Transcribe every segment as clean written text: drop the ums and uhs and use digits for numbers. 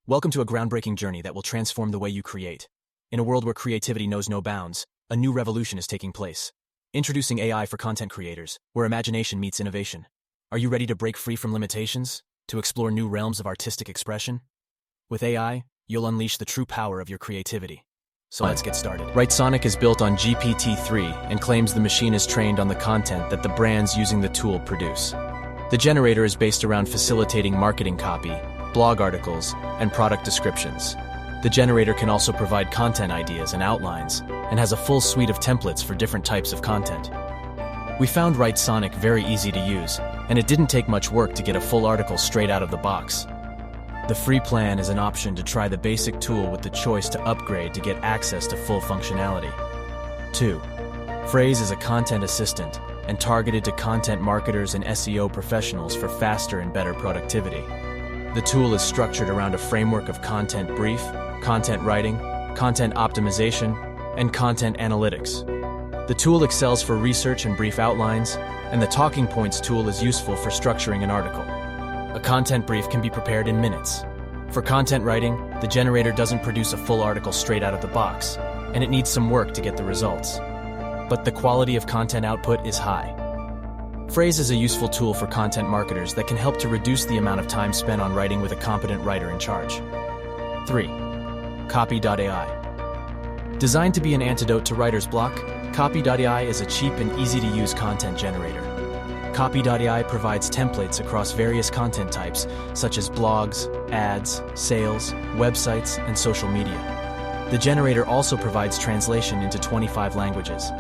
Welcome to a groundbreaking journey that will transform the way you create. In a world where creativity knows no bounds, a new revolution is taking place. Introducing AI for content creators, where imagination meets innovation. Are you ready to break free from limitations, to explore new realms of artistic expression? With AI, you'll unleash the true power of your creativity. So let's get started. Writesonic is built on GPT-3 and claims the machine is trained on the content that the brands using the tool produce. The generator is based around facilitating marketing copy, blog articles, and product descriptions. The generator can also provide content ideas and outlines, and has a full suite of templates for different types of content. We found Writesonic very easy to use, and it didn't take much work to get a full article straight out of the box. The free plan is an option to try the basic tool with the choice to upgrade to get access to full functionality. 2. Phrase is a content assistant and targeted to content marketers and SEO professionals for faster and better productivity. The tool is structured around a framework of content brief, content writing, content optimization, and content analytics. The tool excels for research and brief outlines, and the talking points tool is useful for structuring an article. A content brief can be prepared in minutes. For content writing, the generator doesn't produce a full article straight out of the box, and it needs some work to get the results. But the quality of content output is high. Phrase is a useful tool for content marketers that can help to reduce the amount of time spent on writing with a competent writer in charge. 3. Copy.ai. Designed to be an antidote to writer's block, Copy.ai is a cheap and easy-to-use content generator. Copy.ai provides templates across various content types, such as blogs, ads, sales, websites, and social media. The generator also provides translation into 25 languages.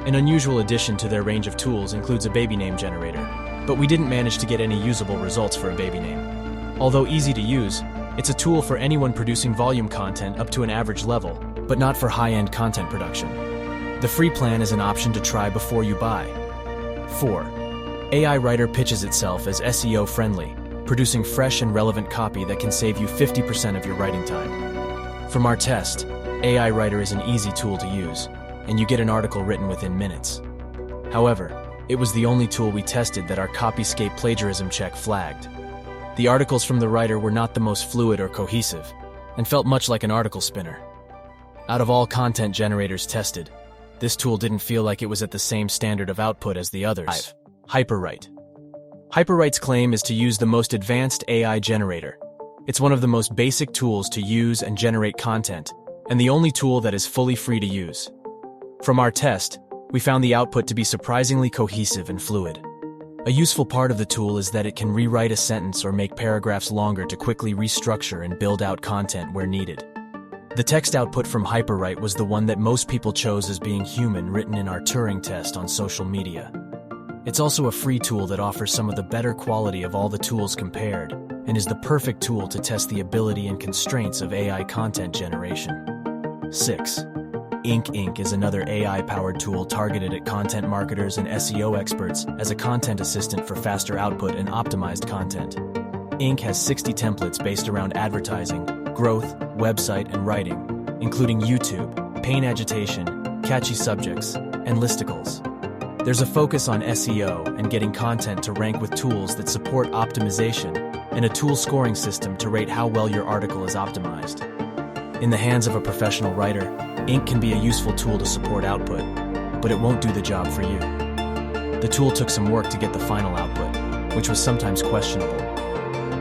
An unusual addition to their range of tools includes a baby name generator, but we didn't manage to get any usable results for a baby name. Although easy to use, it's a tool for anyone producing volume content up to an average level, but not for high-end content production. The free plan is an option to try before you buy. 4. AI Writer pitches itself as SEO-friendly, producing fresh and relevant copy that can save you 50% of your writing time. From our test, AI Writer is an easy tool to use, and you get an article written within minutes. However, it was the only tool we tested that our Copyscape plagiarism check flagged. The articles from the writer were not the most fluid or cohesive, and felt much like an article spinner. Out of all content generators tested, this tool didn't feel like it was at the same standard of output as the others. 5. Hyperwrite. Hyperwrite's claim is to use the most advanced AI generator. It's one of the most basic tools to use and generate content, and the only tool that is fully free to use. From our test, we found the output to be surprisingly cohesive and fluid. A useful part of the tool is that it can rewrite a sentence or make paragraphs longer to quickly restructure and build out content where needed. The text output from Hyperwrite was the one that most people chose as being human, written in our Turing test on social media. It's also a free tool that offers some of the better quality of all the tools compared, and is the perfect tool to test the ability and constraints of AI content generation. 6. Ink is another AI-powered tool targeted at content marketers and SEO experts as a content assistant for faster output and optimized content. Ink has 60 templates based around advertising, growth, website, and writing, including YouTube, pain agitation, catchy subjects, and listicles. There's a focus on SEO and getting content to rank with tools that support optimization, and a tool scoring system to rate how well your article is optimized. In the hands of a professional writer, Ink can be a useful tool to support output, but it won't do the job for you. The tool took some work to get the final output, which was sometimes questionable.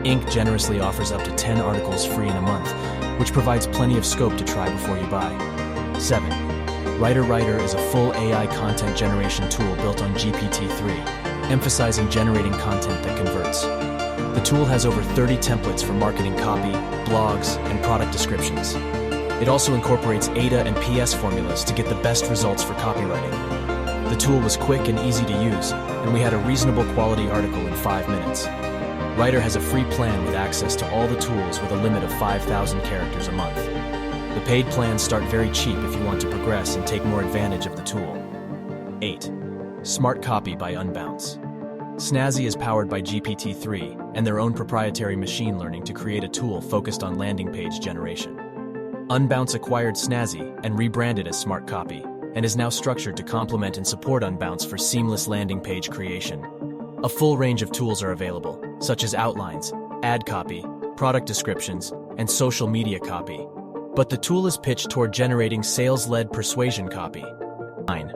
Ink generously offers up to 10 articles free in a month, which provides plenty of scope to try before you buy. 7. Writer is a full AI content generation tool built on GPT-3, emphasizing generating content that converts. The tool has over 30 templates for marketing copy, blogs, and product descriptions. It also incorporates ADA and PS formulas to get the best results for copywriting. The tool was quick and easy to use, and we had a reasonable quality article in 5 minutes. Writer has a free plan with access to all the tools with a limit of 5,000 characters a month. The paid plans start very cheap if you want to progress and take more advantage of the tool. 8. Smart Copy by Unbounce. Snazzy is powered by GPT-3 and their own proprietary machine learning to create a tool focused on landing page generation. Unbounce acquired Snazzy and rebranded as Smart Copy, and is now structured to complement and support Unbounce for seamless landing page creation. A full range of tools are available, such as outlines, ad copy, product descriptions, and social media copy. But the tool is pitched toward generating sales-led persuasion copy. 9.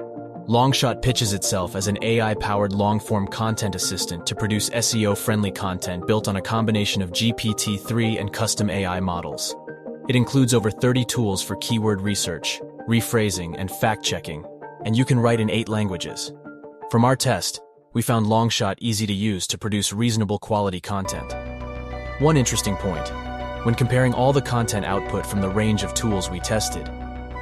Longshot pitches itself as an AI-powered long-form content assistant to produce SEO-friendly content built on a combination of GPT-3 and custom AI models. It includes over 30 tools for keyword research, rephrasing, and fact-checking, and you can write in 8 languages. From our test, we found Longshot easy to use to produce reasonable quality content. One interesting point: when comparing all the content output from the range of tools we tested,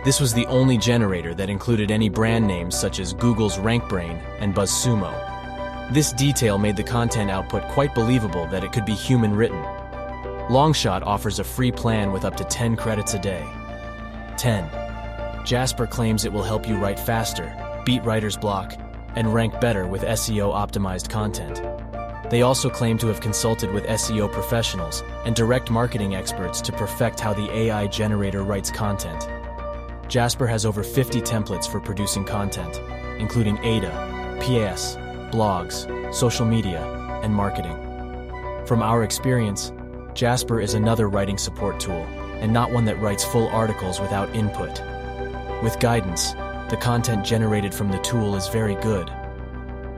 this was the only generator that included any brand names such as Google's RankBrain and BuzzSumo. This detail made the content output quite believable that it could be human-written. Longshot offers a free plan with up to 10 credits a day. 10. Jasper claims it will help you write faster, beat writer's block, and rank better with SEO-optimized content. They also claim to have consulted with SEO professionals and direct marketing experts to perfect how the AI generator writes content. Jasper has over 50 templates for producing content, including ADA, PAS, blogs, social media, and marketing. From our experience, Jasper is another writing support tool, and not one that writes full articles without input. With guidance, the content generated from the tool is very good.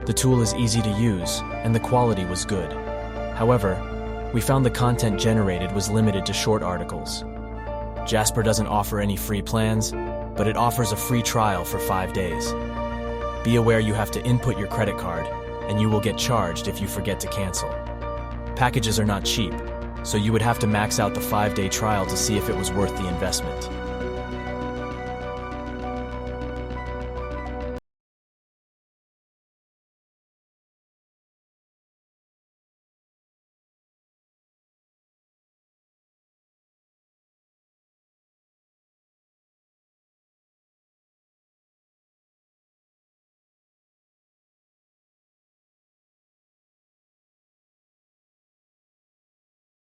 The tool is easy to use, and the quality was good. However, we found the content generated was limited to short articles. Jasper doesn't offer any free plans, but it offers a free trial for 5 days. Be aware you have to input your credit card, and you will get charged if you forget to cancel. Packages are not cheap, so you would have to max out the 5-day trial to see if it was worth the investment.